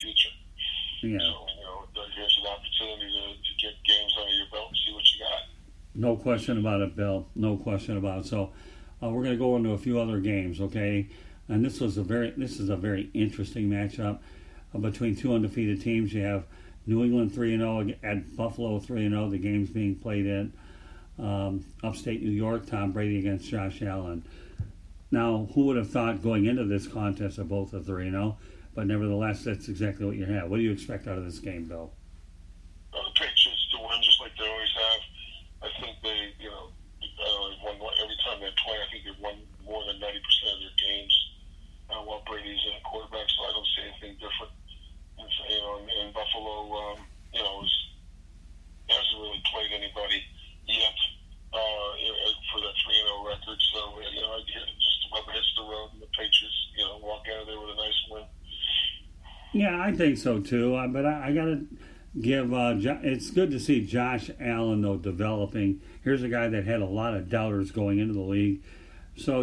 future. Yeah, So, here's an opportunity to get games under your belt and see what you got. no question about it, Bill. No question about it. So we're going to go into a few other games, okay? And this is a very interesting matchup between two undefeated teams. You have New England 3-0 at Buffalo 3-0. The game's being played in upstate New York. Tom Brady against Josh Allen. Now, who would have thought going into this contest that both are 3-0? But nevertheless, that's exactly what you have. What do you expect out of this game, Bill? The Patriots to win just like they always have. I think they, won every time they play. I think they've won more than 90% of their games while Brady's in a quarterback, so I don't see anything different. And, in Buffalo, hasn't really played anybody yet for that 3-0 record. So, I just rubber hits the road, and the Patriots, walk out of there with a nice win. Yeah, I think so too. But I got to give. It's good to see Josh Allen though developing. Here's a guy that had a lot of doubters going into the league. So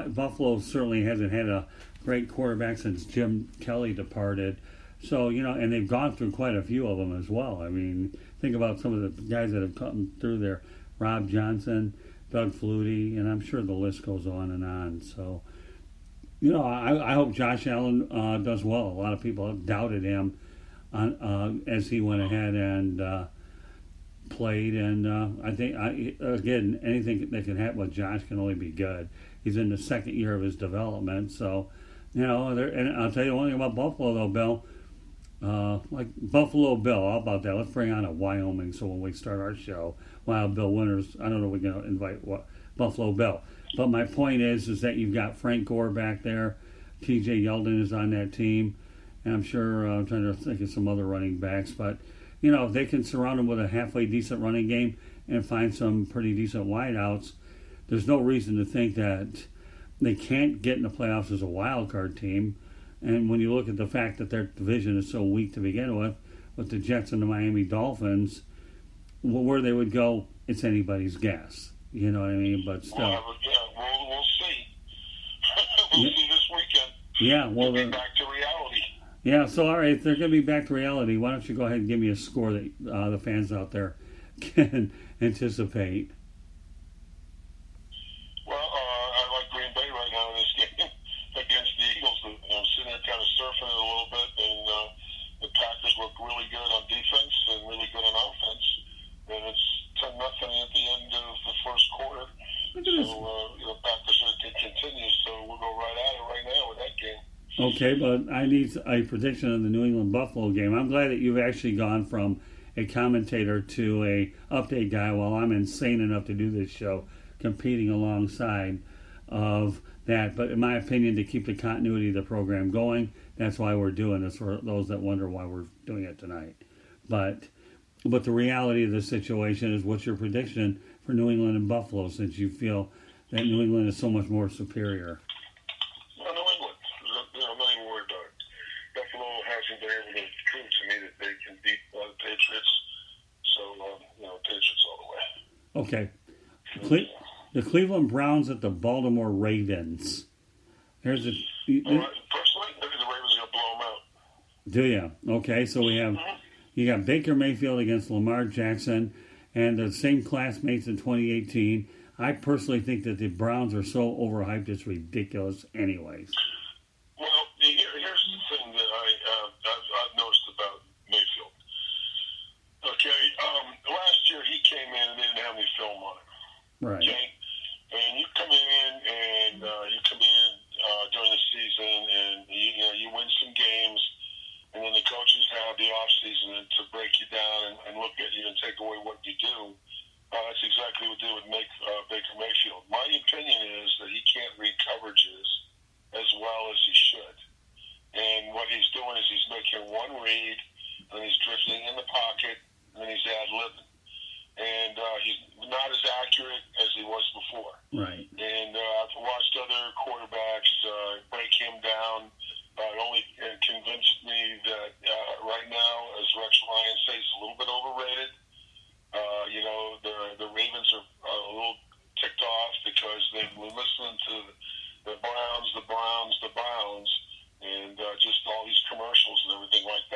Buffalo certainly hasn't had a great quarterback since Jim Kelly departed. So and they've gone through quite a few of them as well. I mean, think about some of the guys that have come through there: Rob Johnson, Doug Flutie, and I'm sure the list goes on and on. So I hope Josh Allen does well. A lot of people have doubted him as he went ahead and played, and I think again anything that can happen with Josh can only be good. He's in the second year of his development, so and I'll tell you one thing about Buffalo though, Bill. Like Buffalo Bill, how about that? Let's bring on a Wyoming so when we start our show, Wild Bill Winters, I don't know if we're going to invite Buffalo Bill. But my point is that you've got Frank Gore back there. T.J. Yeldon is on that team. And I'm sure I'm trying to think of some other running backs. But, if they can surround them with a halfway decent running game and find some pretty decent wideouts, there's no reason to think that they can't get in the playoffs as a wild card team. And when you look at the fact that their division is so weak to begin with the Jets and the Miami Dolphins, where they would go, it's anybody's guess. You know what I mean? But still. We'll see. We'll see this weekend. Yeah, well, they'll be back to reality. Yeah, so all right, if they're going to be back to reality, why don't you go ahead and give me a score that the fans out there can anticipate? Well, I like Green Bay right now in this game against the Eagles. Sitting there kind of surfing it a little bit, and the Packers look really good on defense and really good on offense. And it's 10-0 at the end of the first quarter. So, Packers can continue. So we'll go right at it right now with that game. Okay, but I need a prediction of the New England Buffalo game. I'm glad that you've actually gone from a commentator to a update guy while I'm insane enough to do this show, competing alongside of that. But in my opinion, to keep the continuity of the program going, that's why we're doing this, for those that wonder why we're doing it tonight. But the reality of the situation is, what's your prediction for New England and Buffalo, since you feel that New England is so much more superior? Well, New England. I'm not even worried about it. Buffalo hasn't been able to prove to me that they can beat the Patriots. So, Patriots all the way. Okay. The Cleveland Browns at the Baltimore Ravens. There's a. Personally, I think the Ravens are going to blow them out. Do you? Okay, so we have. You got Baker Mayfield against Lamar Jackson and the same classmates in 2018. I personally think that the Browns are so overhyped, it's ridiculous anyways. Well, here's the thing that I've noticed about Mayfield. Okay, last year he came in and they didn't have any film on him. Right. Okay? And you come in during the season and you win some games. And then the coaches have the off season to break you down and look at you and take away what you do. That's exactly what they would make Baker Mayfield. My opinion is that he can't read coverages as well as he should. And what he's doing is he's making one read, and he's drifting in the pocket, and then he's ad-libbing. And he's not as accurate as he was before. Right. And I've watched other quarterbacks break him down. It only convinced me that right now, as Rex Ryan says, he's a little bit overrated. The Ravens are a little ticked off because they've been listening to the Browns, and just all these commercials and everything like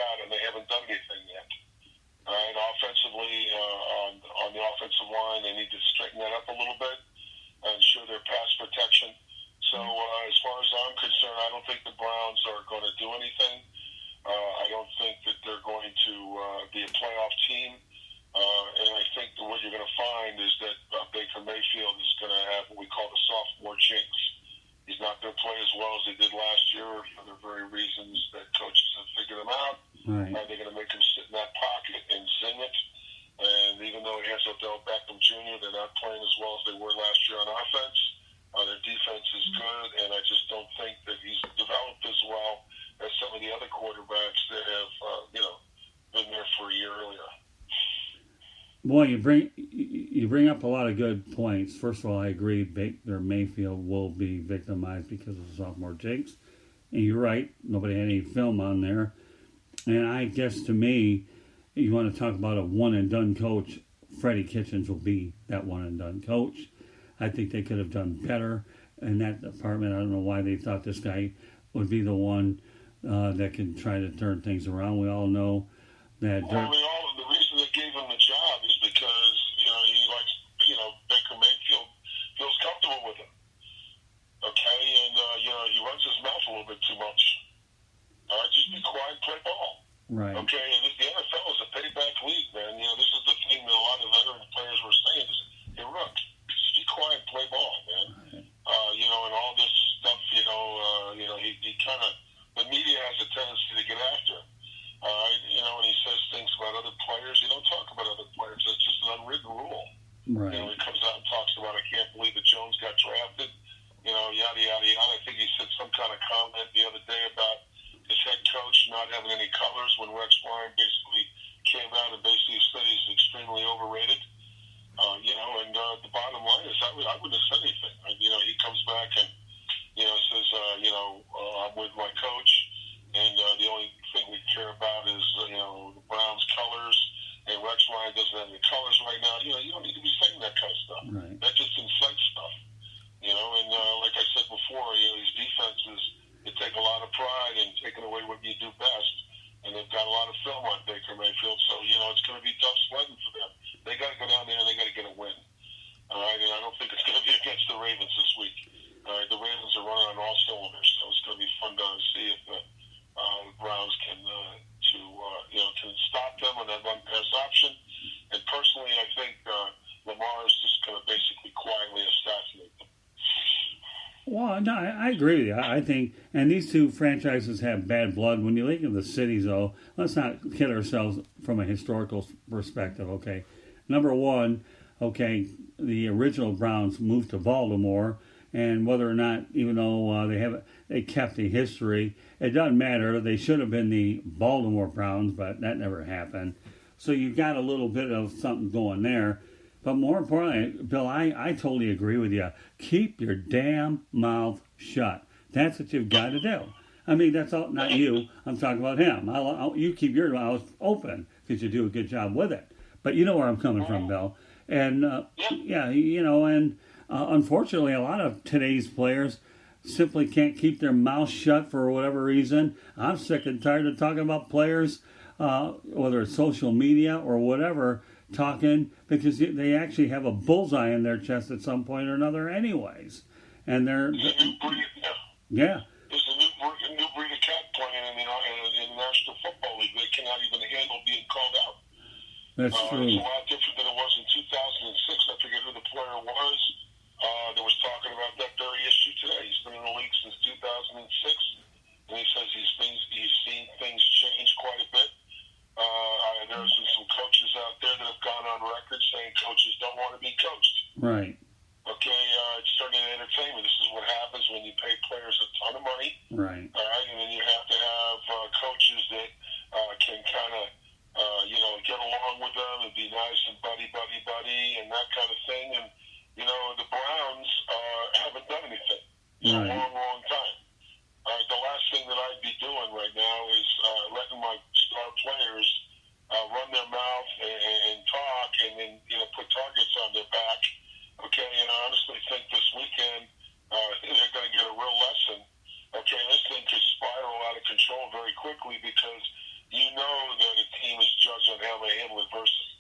playoff team. And I think that what you're going to find is that Baker Mayfield is going to have what we call the sophomore jinx. He's not going to play as well as he did last year for the very reasons that coaches have figured him out. Right. They're going to make him sit in that pocket and zing it. And even though he has Odell Beckham Jr., they're not playing as well as they were last year on offense. Their defense is good, and I just don't think that he's developed as well as some of the other quarterbacks that have, been there for a year earlier. Boy, you bring up a lot of good points. First of all, I agree Baker Mayfield will be victimized because of the sophomore jinx. And you're right, nobody had any film on there. And I guess to me, you want to talk about a one-and-done coach, Freddie Kitchens will be that one-and-done coach. I think they could have done better in that department. I don't know why they thought this guy would be the one that can try to turn things around. We all know that... the reason they gave him the job is because, he likes, Baker Mayfield feels comfortable with him. Okay? And, he runs his mouth a little bit too much. All right? Just be quiet, play ball. Right. Okay? And the NFL is a payback league, man. This is the thing that a lot of veteran players were saying is, hey, look, just be quiet, play ball, man. Right. And all this stuff, he kind of, the media has a tendency to get after him. When he says things about other players, you don't talk about other players. That's just an unwritten rule. Right. He comes out and talks about, I can't believe that Jones got drafted, yada, yada, yada. I think he said some kind of comment the other day about his head coach not having any colors when Rex Ryan basically came out and basically said he's extremely overrated. The bottom line is I wouldn't have said anything. He comes back and, says, I'm with my coach, and the only thing we care about is, the Browns' colors, and Rex Ryan doesn't have any colors right now. You don't need to be saying that kind of stuff. Right. That just incites stuff. And like I said before, his defenses, they take a lot of pride in taking away what you do best, and they've got a lot of film on Baker Mayfield, so, it's going to be tough sledding for them. They got to go down there and they got to get a win. All right, and I don't think it's going to be against the Ravens this week. All right, the Ravens are running on all cylinders, so it's going to be fun to see if the Browns can stop them on that run pass option. And personally, I think Lamar is just going to basically quietly assassinate them. Well, no, I agree with you. I think, and these two franchises have bad blood. When you look at the cities, though, let's not kid ourselves from a historical perspective, okay? Number one, okay, the original Browns moved to Baltimore, and whether or not, even though they kept the history, it doesn't matter. They should have been the Baltimore Browns, but that never happened. So you got a little bit of something going there. But more importantly, Bill, I totally agree with you. Keep your damn mouth shut. That's what you've got to do. I mean, that's all, not you. I'm talking about him. You keep your mouth open because you do a good job with it. But you know where I'm coming from, Bill. And, unfortunately, a lot of today's players simply can't keep their mouth shut for whatever reason. I'm sick and tired of talking about players, whether it's social media or whatever, talking because they actually have a bullseye in their chest at some point or another anyways. And they're... Yeah. There's a new breed of cat playing in the National Football League. They cannot even handle being called out. That's true. It's a lot different than it was in 2006. I forget who the player was. That was talking about that very issue today. He's been in the league since 2006, and he says he's seen things change quite a bit. There's been some coaches out there that have gone on record saying coaches don't want to be coached. Right. Okay, it's turning into entertainment. This is what happens when you pay players a ton of money. Right. All right, and then you have to have coaches that can kind of, get along with them and be nice and buddy, and that kind of thing. And, the Browns haven't done anything in a long time. The last thing that I'd be doing right now is letting my star players run their mouth and talk and then, put targets on their back. Okay, and I honestly think this weekend they're going to get a real lesson. Okay, this thing could spiral out of control very quickly because you know that a team is judged on how they handle adversity.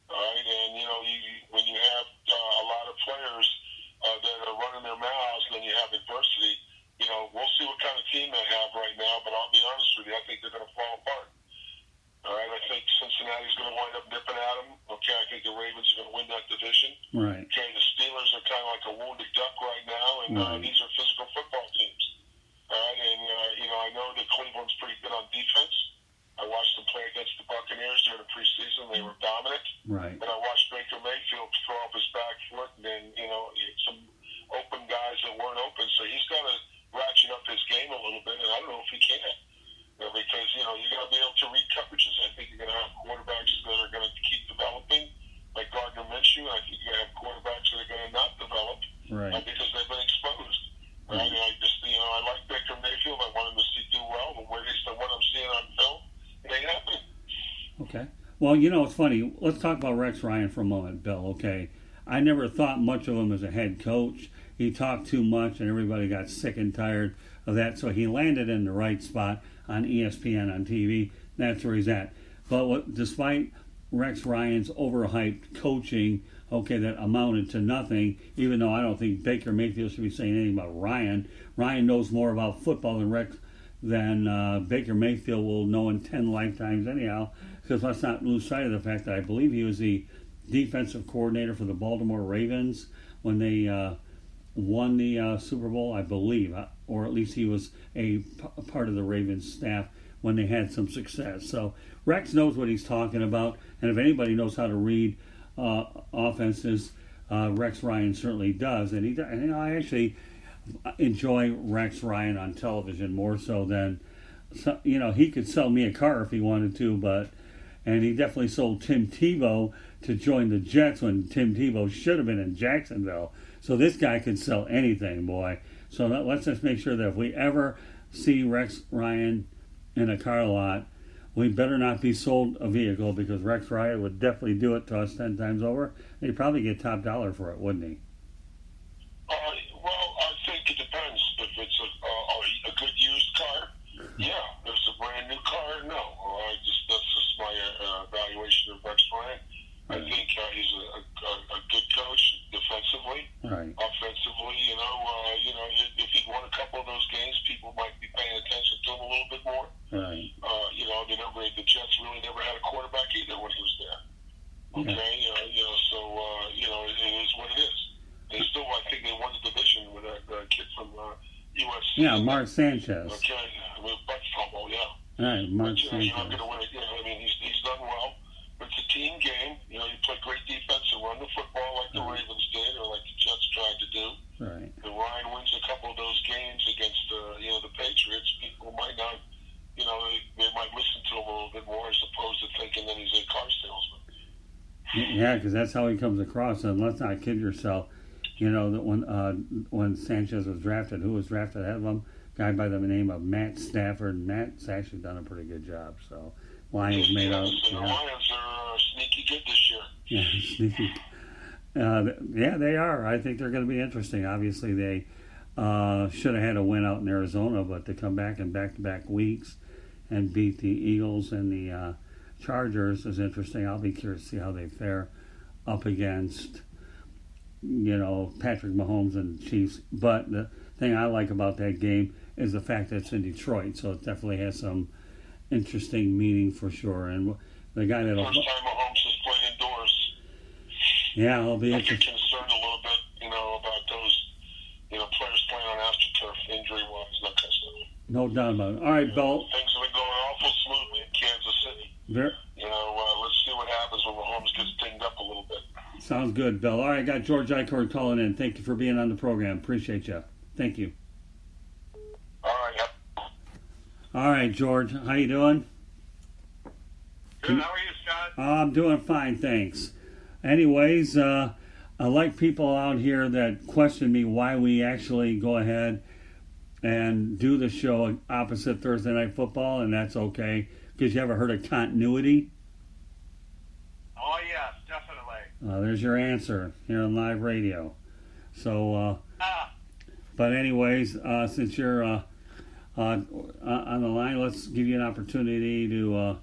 All right, and when you have a lot of players that are running their mouths, and then you have adversity. We'll see what kind of team they have right now, but I'll be honest with you, I think they're going to fall apart. All right, I think Cincinnati's going to wind up nipping at them. Okay, I think the Ravens are going to win that division. Right. Okay, the Steelers are kind of like a wounded duck right now, and Right. these are physical football teams. All right, and I know that Cleveland's pretty good on defense. I watched them play against the Buccaneers during the preseason; they were dominant. Right. And I watched Baker Mayfield throw off his back foot, and then some open guys that weren't open. So he's got to ratchet up his game a little bit, and I don't know if he can. Because you're going to be able to read coverages. I think you're going to have quarterbacks that are going to keep developing, like Gardner Minshew. I think you're going to have quarterbacks that are going to not develop, Right. Because they've been exposed. Right? And I just, I like Baker Mayfield. I want him to do well, but based on what I'm seeing on film, it ain't happening. Okay. Well, it's funny. Let's talk about Rex Ryan for a moment, Bill. Okay. I never thought much of him as a head coach. He talked too much, and everybody got sick and tired of that. So he landed in the right spot on ESPN on TV. That's where he's at. But despite Rex Ryan's overhyped coaching, okay, that amounted to nothing, even though I don't think Baker Mayfield should be saying anything about Ryan. Ryan knows more about football than Baker Mayfield will know in 10 lifetimes anyhow, because let's not lose sight of the fact that I believe he was the defensive coordinator for the Baltimore Ravens when they won the Super Bowl, I believe, or at least he was a part of the Ravens staff when they had some success. So Rex knows what he's talking about, and if anybody knows how to read offenses, Rex Ryan certainly does. And I actually enjoy Rex Ryan on television more so than, he could sell me a car if he wanted to, and he definitely sold Tim Tebow to join the Jets when Tim Tebow should have been in Jacksonville. So this guy could sell anything, boy. So let's just make sure that if we ever see Rex Ryan in a car lot, we better not be sold a vehicle, because Rex Ryan would definitely do it to us 10 times over. He'd probably get top dollar for it, wouldn't he? Well, I think it depends. If it's a good used car, yeah. If it's a brand new car, no. That's just my evaluation of Rex Ryan. I think he's a good coach defensively. Right. Offensively, if he'd won a couple of those games, people might be paying attention to him a little bit more. Right. The Jets really never had a quarterback either when he was there. Okay, it is what it is. They still, I think they won the division with that kid from USC. Yeah, Mark Sanchez. Okay, with butt fumble, yeah. Right, Mark Sanchez. You're not going to win it. He's done well. But it's a team game. You play great defense and run the football like the Ravens did, or like the Jets tried to do. Right. And Ryan wins a couple of those games against the Patriots. People might not, they might listen to him a little bit more as opposed to thinking that he's a car salesman. Yeah, because that's how he comes across. And let's not kid yourself. That when Sanchez was drafted, who was drafted ahead of him? A guy by the name of Matt Stafford. Matt's actually done a pretty good job. So Lions made out. The Lions are sneaky good this year. Yeah, sneaky. Yeah, they are. I think they're going to be interesting. Obviously, they should have had a win out in Arizona, but to come back in back-to-back weeks and beat the Eagles and the Chargers is interesting. I'll be curious to see how they fare up against, Patrick Mahomes and the Chiefs. But the thing I like about that game is the fact that it's in Detroit, so it definitely has some interesting meaning for sure. And the guy that'll... First time Mahomes has played indoors. Yeah, it'll be interesting. interesting. I get concerned a little bit, about those, players playing on AstroTurf injury-wise, that kind of stuff. No doubt about it. All right, Bill. Things have been going awful smoothly in Kansas City. Let's see what happens when Mahomes gets dinged up a little bit. Sounds good, Bill. All right, I got George Eichhorn calling in. Thank you for being on the program. Appreciate you. Thank you. All right, yep. All right, George. How you doing? Good. How are you, Scott? I'm doing fine, thanks. Anyways, I like people out here that question me why we actually go ahead and do the show opposite Thursday Night Football, and that's okay, because you ever heard of continuity? Oh, yes, definitely. There's your answer here on live radio. So, but anyways, since you're on the line, let's give you an opportunity to